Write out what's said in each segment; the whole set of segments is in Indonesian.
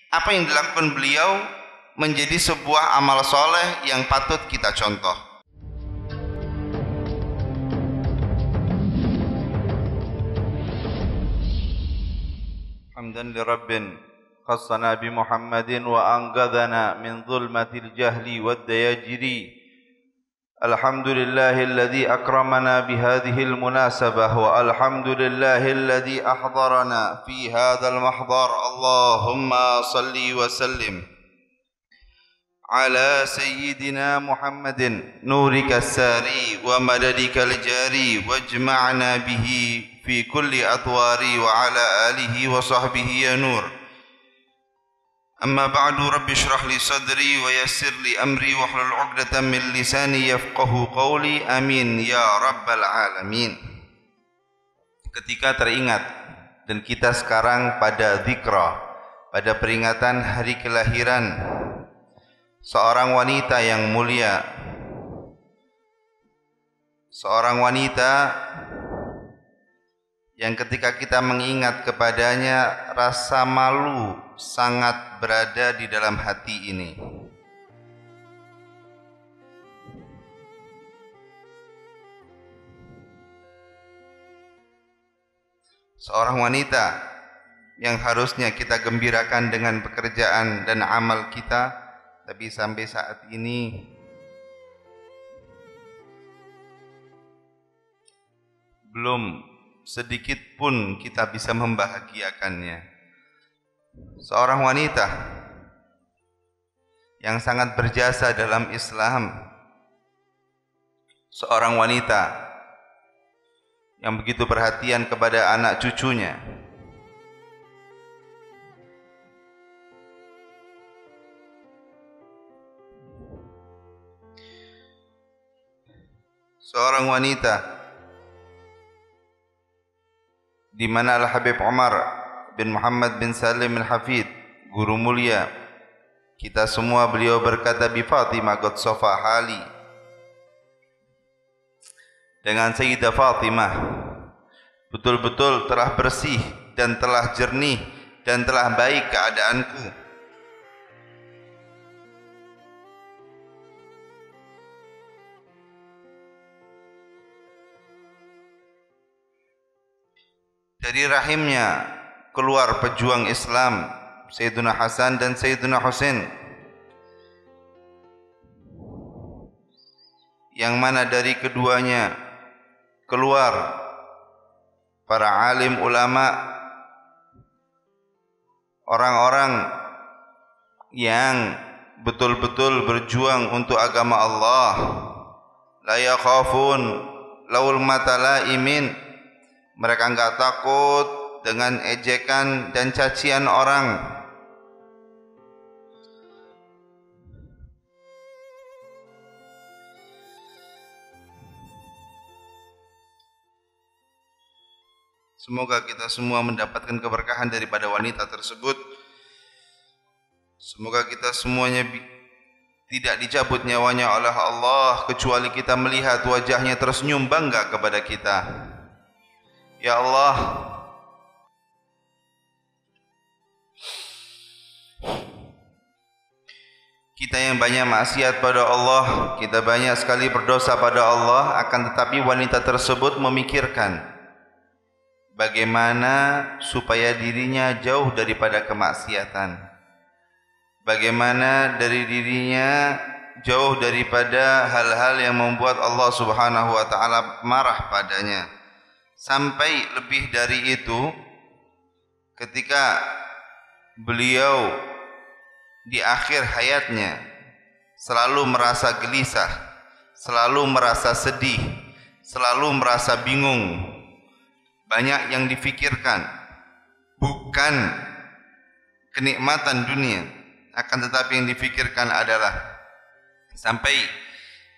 apa yang dilakukan beliau menjadi sebuah amal soleh yang patut kita contoh. Hamdan li Rabbin khassana bi Muhammadin wa anqadhana min zulmatil jahli wad dayajiri. Alhamdulillahilladzi akramana bihadhil munasabah wa alhamdulillahilladzi ahdarana fi hadzal mahdhar. Allahumma salli wa sallim ala sayyidina Muhammadin nurika sari wa madadika al-jari wajma'na bihi fi kulli atwari wa ala alihi wa sahbihi ya nur. Amma ba'du, rabbi shrah li sadri wa yassir li amri wa hlul 'uqdatam min lisani yafqahu qawli. Amin ya rabbal alamin. Ketika teringat dan kita sekarang pada dzikra, pada peringatan hari kelahiran seorang wanita yang mulia, seorang wanita yang ketika kita mengingat kepadanya rasa malu sangat berada di dalam hati ini. Seorang wanita yang harusnya kita gembirakan dengan pekerjaan dan amal kita, tapi sampai saat ini belum sedikit pun kita bisa membahagiakannya. Seorang wanita yang sangat berjasa dalam Islam, seorang wanita yang begitu perhatian kepada anak cucunya, seorang wanita di mana Al-Habib Umar bin Muhammad bin Salim Al-Hafid, guru mulia kita semua, beliau berkata, bi Fatimah qad safa hali, dengan Sayyidah Fatimah betul-betul telah bersih dan telah jernih dan telah baik keadaanku. Dari rahimnya keluar pejuang Islam Sayyiduna Hasan dan Sayyiduna Husain, yang mana dari keduanya keluar para alim ulama, orang-orang yang betul-betul berjuang untuk agama Allah. La yakhafun laul matalaimin, mereka enggak takut dengan ejekan dan cacian orang. Semoga kita semua mendapatkan keberkahan daripada wanita tersebut. Semoga kita semuanya tidak dicabut nyawanya oleh Allah kecuali kita melihat wajahnya tersenyum bangga kepada kita. Ya Allah, kita yang banyak maksiat pada Allah, kita banyak sekali berdosa pada Allah, akan tetapi wanita tersebut memikirkan bagaimana supaya dirinya jauh daripada kemaksiatan, bagaimana dari dirinya jauh daripada hal-hal yang membuat Allah Subhanahu wa taala marah padanya. Sampai lebih dari itu, ketika beliau di akhir hayatnya selalu merasa gelisah, selalu merasa sedih, selalu merasa bingung. Banyak yang difikirkan bukan kenikmatan dunia, akan tetapi yang difikirkan adalah, sampai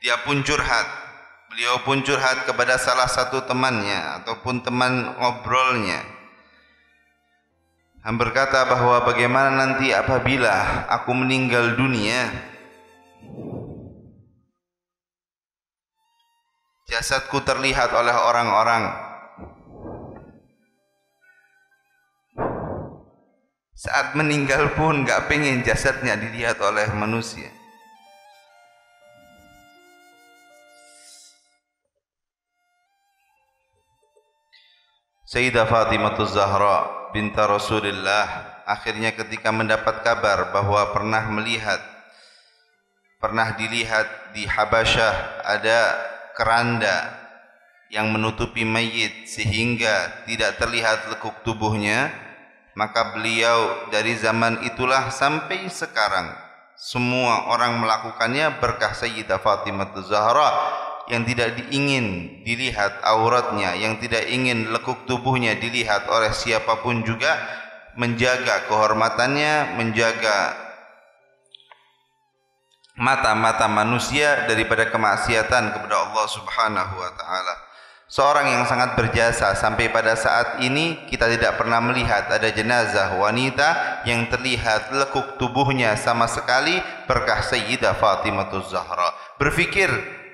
dia pun curhat. Beliau pun curhat kepada salah satu temannya ataupun teman ngobrolnya, dan berkata bahwa bagaimana nanti apabila aku meninggal dunia, jasadku terlihat oleh orang-orang. Saat meninggal pun gak pengen jasadnya dilihat oleh manusia. Sayyidah Fatimah Zahra binta Rasulullah akhirnya ketika mendapat kabar bahwa pernah dilihat di Habasyah ada keranda yang menutupi mayit sehingga tidak terlihat lekuk tubuhnya, maka beliau dari zaman itulah sampai sekarang semua orang melakukannya berkah Sayyidah Fatimah Zahra yang tidak ingin dilihat auratnya, yang tidak ingin lekuk tubuhnya dilihat oleh siapapun juga, menjaga kehormatannya, menjaga mata-mata manusia daripada kemaksiatan kepada Allah Subhanahu wa taala. Seorang yang sangat berjasa sampai pada saat ini kita tidak pernah melihat ada jenazah wanita yang terlihat lekuk tubuhnya sama sekali berkah Sayyidah Fatimah Zahra. Berpikir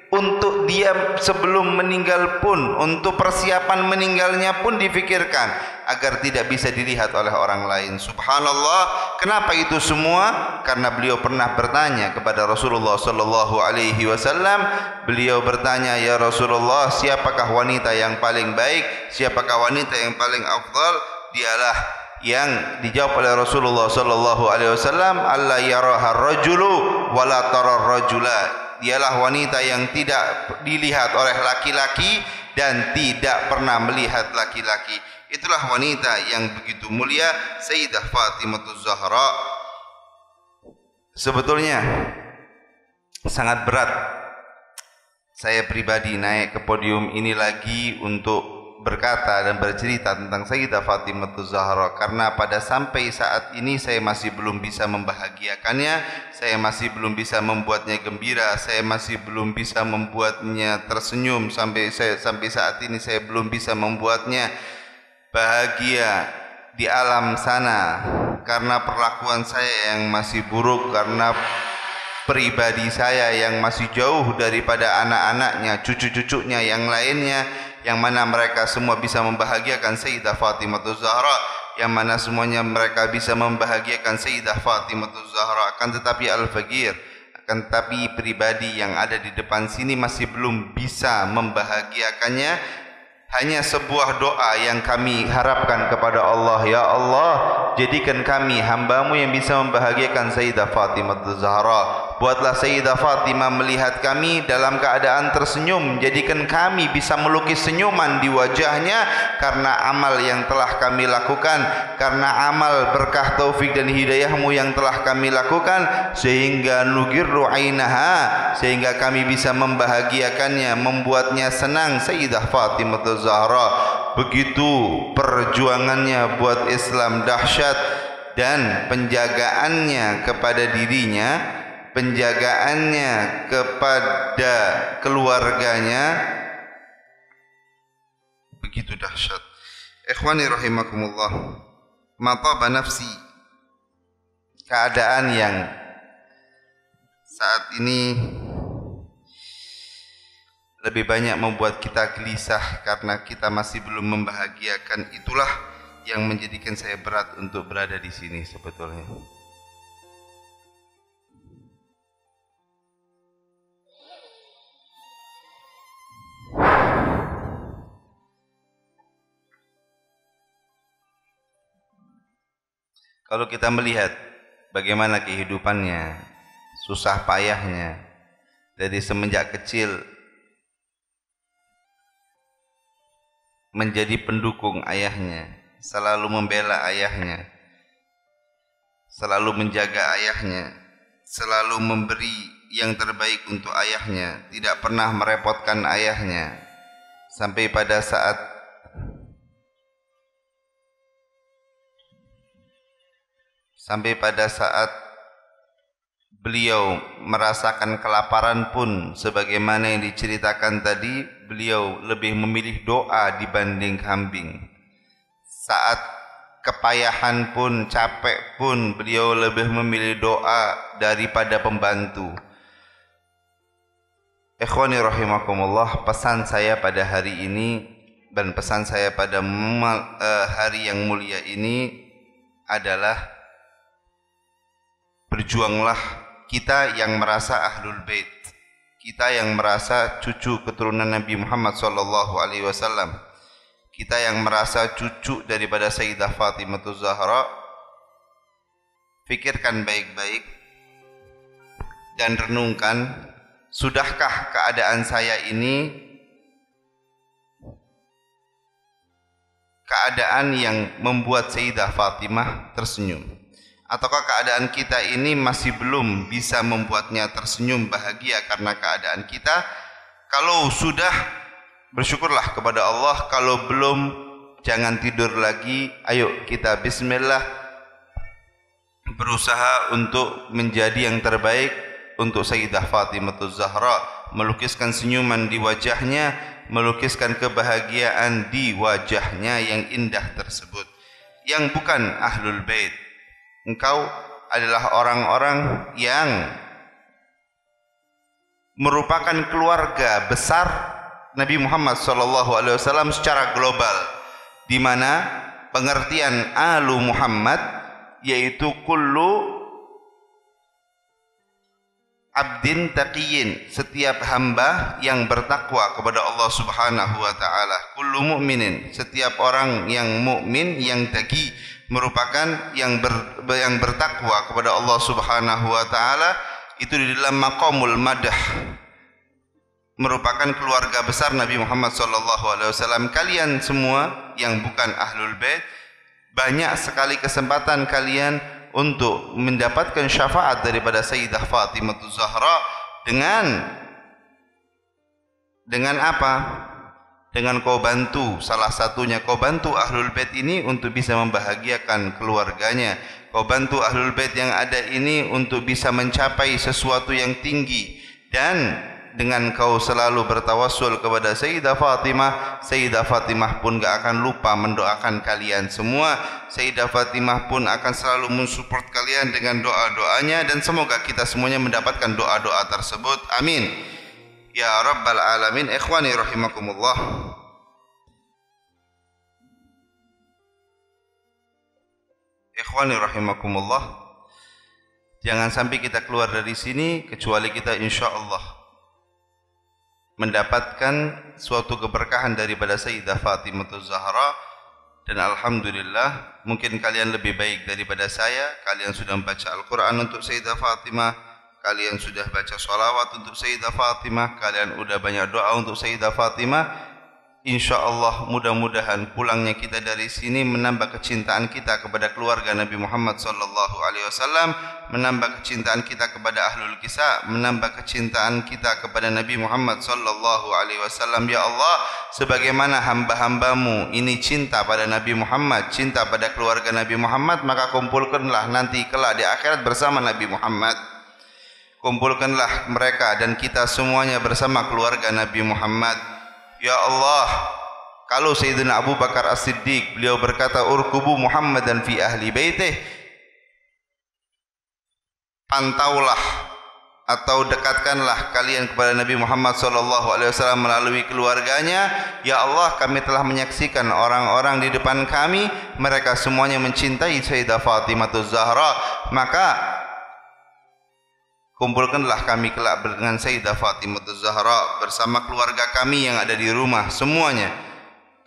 untuk dia sebelum meninggal pun, untuk persiapan meninggalnya pun difikirkan agar tidak bisa dilihat oleh orang lain. Subhanallah, kenapa itu semua? Karena beliau pernah bertanya kepada Rasulullah sallallahu alaihi wasallam. Beliau bertanya, "Ya Rasulullah, siapakah wanita yang paling baik? Siapakah wanita yang paling afdal?" Dialah yang dijawab oleh Rasulullah sallallahu alaihi wasallam, "Alla yaraha ar-rajulu wa la tara ar-rajula." Dialah wanita yang tidak dilihat oleh laki-laki dan tidak pernah melihat laki-laki. Itulah wanita yang begitu mulia, Sayyidah Fatimah Zahra. Sebetulnya sangat berat saya pribadi naik ke podium ini lagi untuk berkata dan bercerita tentang Sayyidah Fatimah Zahra, karena pada sampai saat ini saya masih belum bisa membahagiakannya, saya masih belum bisa membuatnya gembira, saya masih belum bisa membuatnya tersenyum, sampai saat ini saya belum bisa membuatnya bahagia di alam sana karena perlakuan saya yang masih buruk, karena pribadi saya yang masih jauh daripada anak-anaknya, cucu-cucunya yang lainnya, yang mana mereka semua bisa membahagiakan Sayyidah Fatimah Zahra, yang mana semuanya mereka bisa membahagiakan Sayyidah Fatimah Zahra. Akan tetapi al-faqir, akan tetapi pribadi yang ada di depan sini masih belum bisa membahagiakannya. Hanya sebuah doa yang kami harapkan kepada Allah, ya Allah, jadikan kami hamba-Mu yang bisa membahagiakan Sayyidah Fatimah Zahra. Buatlah Sayyidah Fatimah melihat kami dalam keadaan tersenyum, jadikan kami bisa melukis senyuman di wajahnya karena amal yang telah kami lakukan, karena amal berkah taufik dan hidayah-Mu yang telah kami lakukan, sehingga nugirru ainaha, sehingga kami bisa membahagiakannya, membuatnya senang Sayyidah Fatimah Zahra. Begitu perjuangannya buat Islam dahsyat, dan penjagaannya kepada dirinya, penjagaannya kepada keluarganya begitu dahsyat. Ikhwani rahimakumullah, mataba nafsi, keadaan yang saat ini lebih banyak membuat kita gelisah karena kita masih belum membahagiakan, itulah yang menjadikan saya berat untuk berada di sini sebetulnya. Kalau kita melihat bagaimana kehidupannya, susah payahnya dari semenjak kecil menjadi pendukung ayahnya, selalu membela ayahnya, selalu menjaga ayahnya, selalu memberi yang terbaik untuk ayahnya, tidak pernah merepotkan ayahnya, sampai pada saat beliau merasakan kelaparan pun, sebagaimana yang diceritakan tadi, beliau lebih memilih doa dibanding kambing. Saat kepayahan pun, capek pun, beliau lebih memilih doa daripada pembantu. Ikhwani rahimakumullah, pesan saya pada hari ini dan pesan saya pada hari yang mulia ini adalah berjuanglah kita yang merasa ahlul bait, kita yang merasa cucu keturunan Nabi Muhammad SAW, kita yang merasa cucu daripada Sayyidah Fatimah Zahra. Fikirkan baik-baik dan renungkan, sudahkah keadaan saya ini keadaan yang membuat Sayyidah Fatimah tersenyum? Ataukah keadaan kita ini masih belum bisa membuatnya tersenyum bahagia karena keadaan kita? Kalau sudah, bersyukurlah kepada Allah. Kalau belum, jangan tidur lagi. Ayo kita bismillah, berusaha untuk menjadi yang terbaik untuk Sayyidah Fatimah Zahra, melukiskan senyuman di wajahnya, melukiskan kebahagiaan di wajahnya yang indah tersebut. Yang bukan ahlul bait, engkau adalah orang-orang yang merupakan keluarga besar Nabi Muhammad SAW secara global, di mana pengertian Alu Muhammad yaitu kullu abdin taqiyyin, setiap hamba yang bertakwa kepada Allah Subhanahu wa taala. Kullu mu'minin, setiap orang yang mukmin, yang taqi, merupakan yang bertakwa kepada Allah Subhanahu wa taala. Itu di dalam maqamul madah, merupakan keluarga besar Nabi Muhammad SAW. Kalian semua yang bukan ahlul bait, banyak sekali kesempatan kalian untuk mendapatkan syafaat daripada Sayyidah Fatimah Zahra dengan apa? Dengan kau bantu, salah satunya kau bantu ahlul bait ini untuk bisa membahagiakan keluarganya. Kau bantu ahlul bait yang ada ini untuk bisa mencapai sesuatu yang tinggi. Dan dengan kau selalu bertawassul kepada Sayyidah Fatimah pun gak akan lupa mendoakan kalian semua. Sayyidah Fatimah pun akan selalu mensupport kalian dengan doa-doanya, dan semoga kita semuanya mendapatkan doa-doa tersebut. Amin ya rabbal alamin. Ikhwani rahimakumullah, jangan sampai kita keluar dari sini kecuali kita insyaallah mendapatkan suatu keberkahan daripada Sayyidah Fatimah Zahra. Dan alhamdulillah, mungkin kalian lebih baik daripada saya. Kalian sudah membaca Al-Quran untuk Sayyidah Fatimah, kalian sudah baca sholawat untuk Sayyidah Fatimah, kalian sudah banyak doa untuk Sayyidah Fatimah. InsyaAllah mudah-mudahan pulangnya kita dari sini menambah kecintaan kita kepada keluarga Nabi Muhammad SAW, menambah kecintaan kita kepada ahlul kisah, menambah kecintaan kita kepada Nabi Muhammad SAW. Ya Allah, sebagaimana hamba-hambamu ini cinta pada Nabi Muhammad, cinta pada keluarga Nabi Muhammad, maka kumpulkanlah nanti kelak di akhirat bersama Nabi Muhammad. Kumpulkanlah mereka dan kita semuanya bersama keluarga Nabi Muhammad. Ya Allah, kalau Sayyidina Abu Bakar As-Siddiq, beliau berkata, urkubu Muhammadan fi ahli baitih, pantaulah atau dekatkanlah kalian kepada Nabi Muhammad SAW melalui keluarganya. Ya Allah, kami telah menyaksikan orang-orang di depan kami, mereka semuanya mencintai Sayyidah Fatimah Zahra, maka kumpulkanlah kami kelak dengan Sayyidah Fatimah Zahra bersama keluarga kami yang ada di rumah semuanya.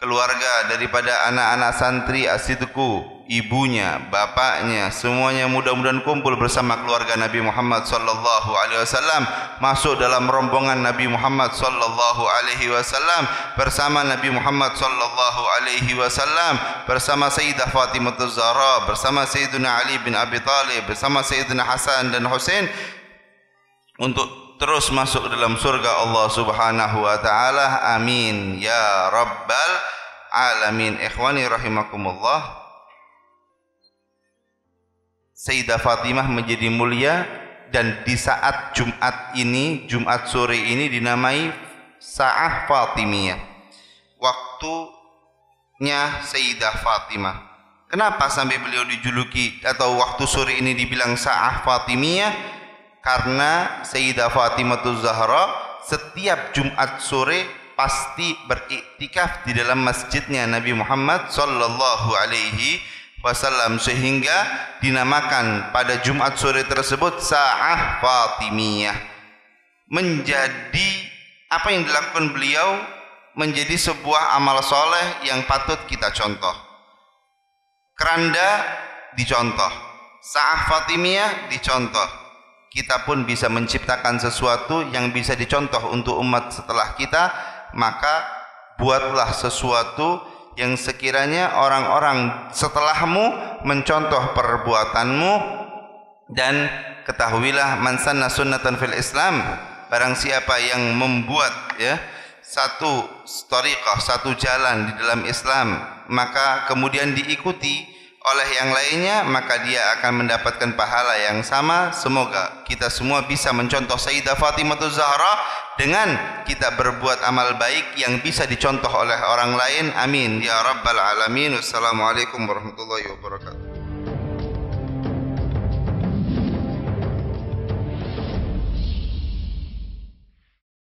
Keluarga daripada anak-anak santri As-Sidqu, ibunya, bapaknya, semuanya mudah-mudahan kumpul bersama keluarga Nabi Muhammad SAW, masuk dalam rombongan Nabi Muhammad SAW, bersama Nabi Muhammad SAW, bersama Sayyidah Fatimah Zahra, bersama Sayyidina Ali bin Abi Talib, bersama Sayyidina Hasan dan Husain, untuk terus masuk dalam surga Allah Subhanahu wa taala. Amin ya rabbal alamin. Ikhwani rahimakumullah, Sayyidah Fatimah menjadi mulia, dan di saat Jumat ini, Jumat sore ini dinamai Sa'ah Fatimiyah, waktunya Sayyidah Fatimah. Kenapa sampai beliau dijuluki atau waktu sore ini dibilang Sa'ah Fatimiyah? Karena Sayyidah Fatimah Zahra setiap Jumat sore pasti beriktikaf di dalam masjidnya Nabi Muhammad sallallahu alaihi wasallam, sehingga dinamakan pada Jumat sore tersebut Sa'ah Fatimiyah. Menjadi apa yang dilakukan beliau menjadi sebuah amal soleh yang patut kita contoh. Keranda dicontoh, Sa'ah Fatimiyah dicontoh. Kita pun bisa menciptakan sesuatu yang bisa dicontoh untuk umat setelah kita, maka buatlah sesuatu yang sekiranya orang-orang setelahmu mencontoh perbuatanmu. Dan ketahuilah, man sanna sunnatan fil Islam, barang siapa yang membuat satu thariqah, satu jalan di dalam Islam, maka kemudian diikuti oleh yang lainnya, maka dia akan mendapatkan pahala yang sama. Semoga kita semua bisa mencontoh Sayyidah Fatimah Zahra dengan kita berbuat amal baik yang bisa dicontoh oleh orang lain. Amin ya rabbal alamin. Wassalamualaikum warahmatullahi wabarakatuh.